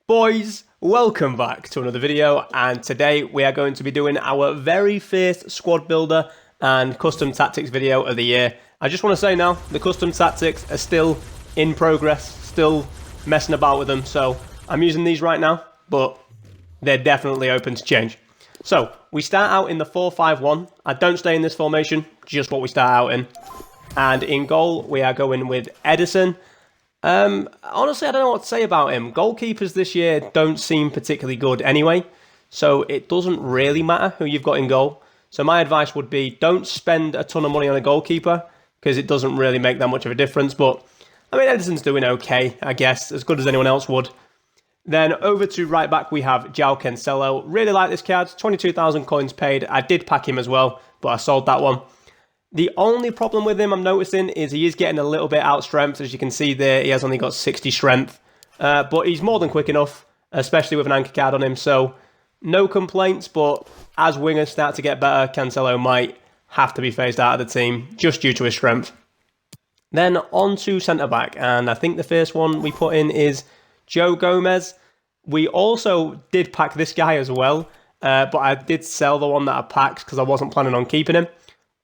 Boys, welcome back to another video, and today we are going to be doing our very first squad builder and custom tactics video of the year. I just want to say now, the custom tactics are still in progress, still messing about with them, so I'm using these right now, but they're definitely open to change. So, we start out in the 4-5-1. I don't stay in this formation, just what we start out in. And in goal, we are going with Edison. Honestly, I don't know what to say about him. Goalkeepers this year don't seem particularly good anyway, so it doesn't really matter who you've got in goal. So my advice would be don't spend a ton of money on a goalkeeper because it doesn't really make that much of a difference. But I mean, Edison's doing okay, I guess, as good as anyone else would. Then over to right back, we have João Cancelo. Really like this card, 22,000 coins paid. I did pack him as well, but I sold that one. The only problem with him I'm noticing is he is getting a little bit out strength. As you can see there, he has only got 60 strength. But he's more than quick enough, especially with an anchor card on him. So no complaints, but as wingers start to get better, Cancelo might have to be phased out of the team just due to his strength. Then on to centre-back, and I think the first one we put in is Joe Gomez. We also did pack this guy as well, but I did sell the one that I packed because I wasn't planning on keeping him.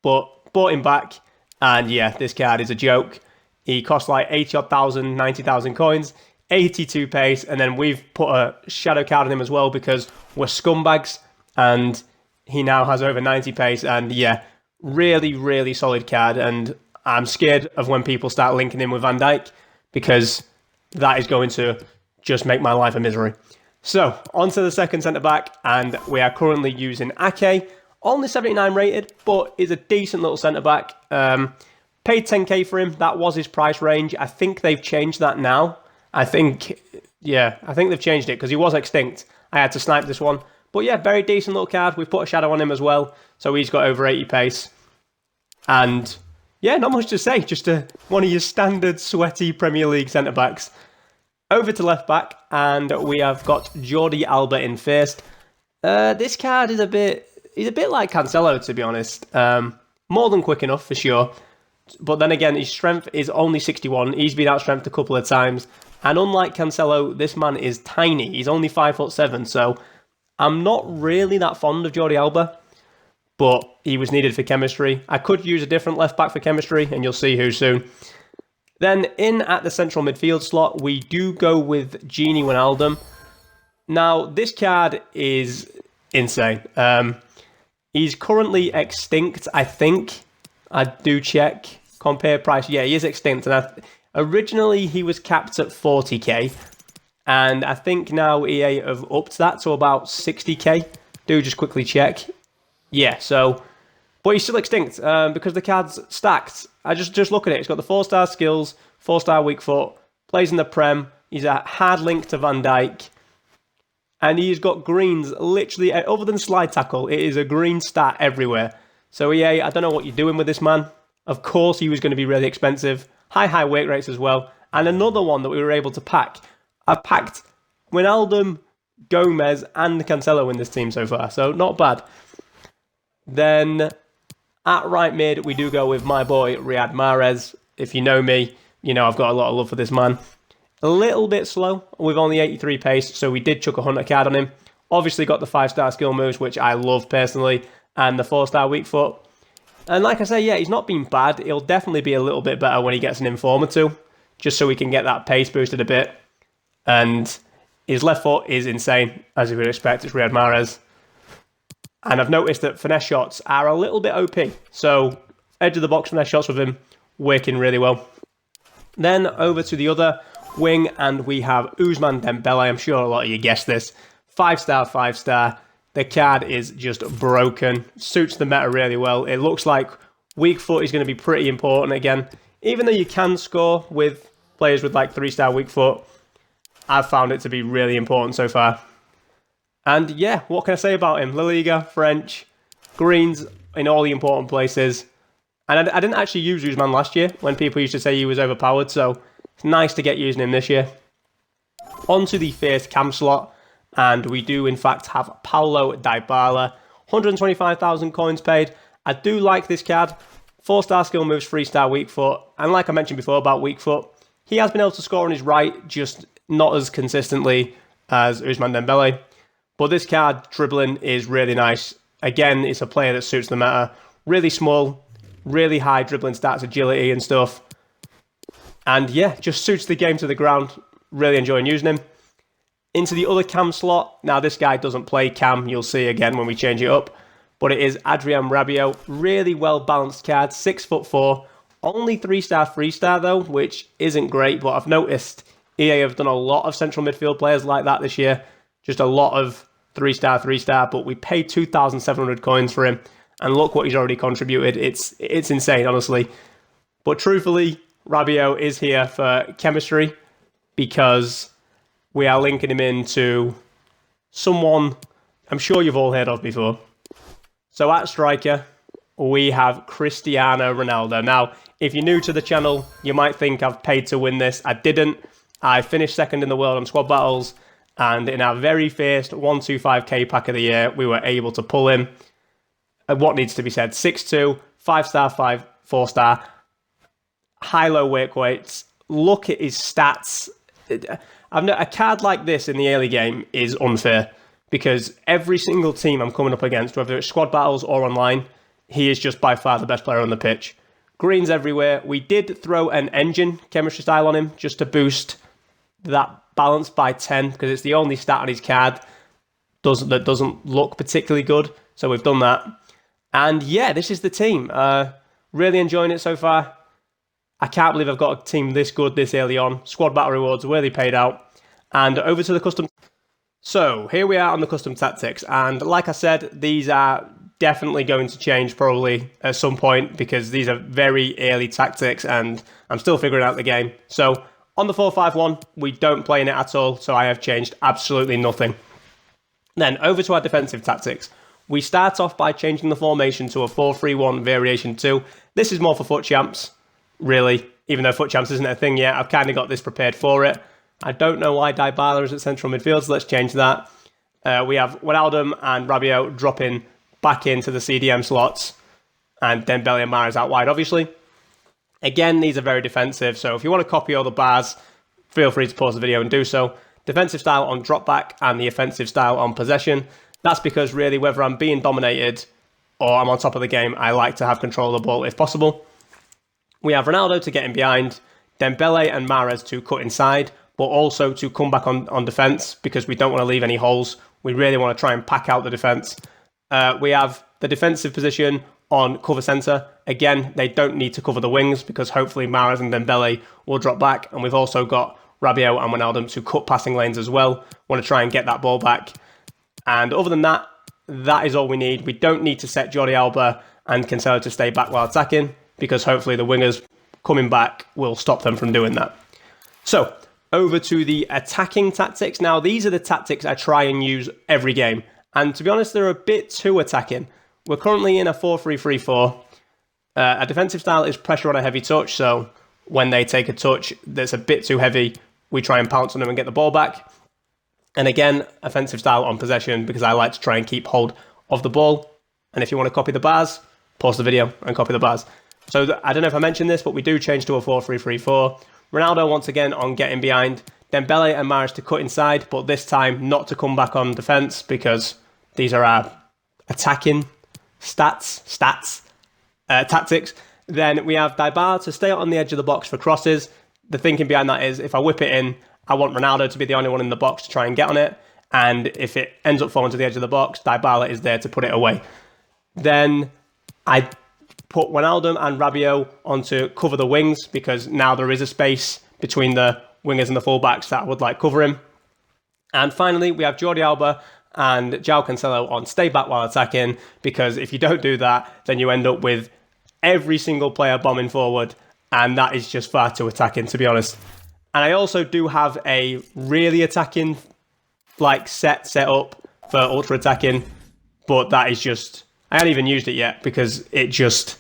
But bought him back, and yeah, this card is a joke. He costs like 80,000, 90,000 coins, 82 pace, and then we've put a shadow card on him as well because we're scumbags, and he now has over 90 pace, and yeah, really, really solid card, and I'm scared of when people start linking him with Van Dijk because that is going to just make my life a misery. So, on to the second centre-back, and we are currently using Ake. Only 79 rated, but is a decent little centre-back. Paid 10k for him. That was his price range. I think they've changed that now. I think they've changed it because he was extinct. I had to snipe this one. But yeah, very decent little card. We've put a shadow on him as well, so he's got over 80 pace. And yeah, not much to say. Just one of your standard sweaty Premier League centre-backs. Over to left-back, and we have got Jordi Alba in first. This card is he's a bit like Cancelo, to be honest. More than quick enough, for sure. But then again, his strength is only 61. He's been outstrengthed a couple of times. And unlike Cancelo, this man is tiny. He's only 5'7", so I'm not really that fond of Jordi Alba. But he was needed for chemistry. I could use a different left-back for chemistry, and you'll see who soon. Then, in at the central midfield slot, we do go with Gini Wijnaldum. Now, this card is insane. He's currently extinct, I think. I do check. Compare price. Yeah, he is extinct. And originally, he was capped at 40k. And I think now EA have upped that to about 60k. Do just quickly check. Yeah, so... But he's still extinct because the card's stacked. I just look at it. It's got the 4-star skills, 4-star weak foot, plays in the Prem. He's a hard link to Van Dijk. And he's got greens literally, other than slide tackle, it is a green stat everywhere. So EA, I don't know what you're doing with this man. Of course he was going to be really expensive. High weight rates as well. And another one that we were able to pack. I've packed Wijnaldum, Gomez and Cancelo in this team so far. So not bad. Then at right mid, we do go with my boy Riyad Mahrez. If you know me, you know I've got a lot of love for this man. A little bit slow with only 83 pace, so we did chuck a hunter card on him. Obviously got the 5-star skill moves, which I love personally, and the 4-star weak foot. And like I say, yeah, he's not been bad. He'll definitely be a little bit better when he gets an Informer too, just so we can get that pace boosted a bit. And his left foot is insane, as you would expect. It's Riyad Mahrez. And I've noticed that finesse shots are a little bit OP, so edge of the box finesse shots with him working really well. Then over to the other wing, and we have Ousmane Dembele. I'm sure a lot of you guessed this. 5-star, 5-star. The card is just broken. Suits the meta really well. It looks like weak foot is going to be pretty important again. Even though you can score with players with like 3-star weak foot, I've found it to be really important so far. And yeah, what can I say about him? La Liga, French, greens in all the important places. And I didn't actually use Ousmane last year when people used to say he was overpowered, so it's nice to get using him this year. On to the first cam slot, and we do in fact have Paulo Dybala, 125,000 coins paid. I do like this card. 4-star skill moves, 3-star weak foot, and like I mentioned before about weak foot, he has been able to score on his right, just not as consistently as Ousmane Dembele. But this card, dribbling, is really nice. Again, it's a player that suits the meta. Really small, really high dribbling stats, agility and stuff. And yeah, just suits the game to the ground. Really enjoying using him. Into the other cam slot. Now, this guy doesn't play cam. You'll see again when we change it up. But it is Adrien Rabiot. Really well-balanced card. 6'4". Only 3-star, 3-star though, which isn't great. But I've noticed EA have done a lot of central midfield players like that this year. Just a lot of 3-star, 3-star. But we paid 2,700 coins for him. And look what he's already contributed. It's insane, honestly. But truthfully, Rabiot is here for chemistry because we are linking him into someone I'm sure you've all heard of before. So at striker, we have Cristiano Ronaldo. Now, if you're new to the channel, you might think I've paid to win this. I didn't. I finished second in the world on squad battles, and in our very first 125k pack of the year, we were able to pull him. What needs to be said? 6'2", 5-star, 4-star, high-low work weights. Look at his stats. A card like this in the early game is unfair because every single team I'm coming up against, whether it's squad battles or online, he is just by far the best player on the pitch. Greens everywhere. We did throw an engine chemistry style on him just to boost that balance by 10 because it's the only stat on his card that doesn't look particularly good. So we've done that. And yeah, this is the team. Really enjoying it so far. I can't believe I've got a team this good this early on. Squad battle rewards really paid out. And over to the custom. So here we are on the custom tactics. And like I said, these are definitely going to change probably at some point because these are very early tactics and I'm still figuring out the game. So on the 4-5-1, we don't play in it at all. So I have changed absolutely nothing. Then over to our defensive tactics. We start off by changing the formation to a 4-3-1 variation 2. This is more for FUT Champs, really. Even though FUT Champs isn't a thing yet, I've kind of got this prepared for it. I don't know why Dybala is at central midfield, so let's change that. We have Wijnaldum and Rabiot dropping back into the CDM slots, and Dembele and Mahrez out wide, obviously. Again, these are very defensive, so if you want to copy all the bars, feel free to pause the video and do so. Defensive style on drop back and the offensive style on possession. That's because really, whether I'm being dominated or I'm on top of the game, I like to have control of the ball if possible. We have Ronaldo to get in behind, Dembele and Mahrez to cut inside, but also to come back on defence because we don't want to leave any holes. We really want to try and pack out the defence. We have the defensive position on cover centre. Again, they don't need to cover the wings because hopefully Mahrez and Dembele will drop back. And we've also got Rabiot and Wijnaldum to cut passing lanes as well. Want to try and get that ball back. And other than that, that is all we need. We don't need to set Jordi Alba and Cancelo to stay back while attacking because hopefully the wingers coming back will stop them from doing that. So, over to the attacking tactics. Now, these are the tactics I try and use every game. And to be honest, they're a bit too attacking. We're currently in a 4-3-3-4. A defensive style is pressure on a heavy touch. So when they take a touch that's a bit too heavy, we try and pounce on them and get the ball back. And again, offensive style on possession because I like to try and keep hold of the ball. And if you want to copy the bars, pause the video and copy the bars. So I don't know if I mentioned this, but we do change to a 4-3-3-4. Ronaldo once again on getting behind. Dembele and Mahrez to cut inside, but this time not to come back on defence because these are our attacking tactics. Then we have Dybala to stay on the edge of the box for crosses. The thinking behind that is if I whip it in, I want Ronaldo to be the only one in the box to try and get on it. And if it ends up falling to the edge of the box, Dybala is there to put it away. Then I put Wijnaldum and Rabiot on to cover the wings because now there is a space between the wingers and the fullbacks that would like cover him. And finally, we have Jordi Alba and João Cancelo on stay back while attacking because if you don't do that, then you end up with every single player bombing forward and that is just far too attacking, to be honest. And I also do have a really attacking set up for ultra attacking, but that is just, I haven't even used it yet because it just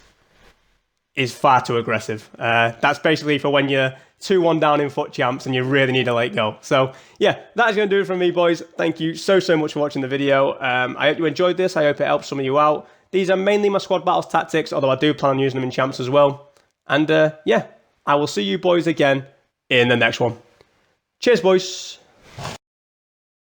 is far too aggressive. That's basically for when you're 2-1 down in FUT Champs and you really need a late goal. So yeah, that is going to do it from me, boys. Thank you so much for watching the video. I hope you enjoyed this. I hope it helped some of you out. These are mainly my squad battles tactics, although I do plan on using them in Champs as well. And yeah, I will see you boys again in the next one. Cheers, boys.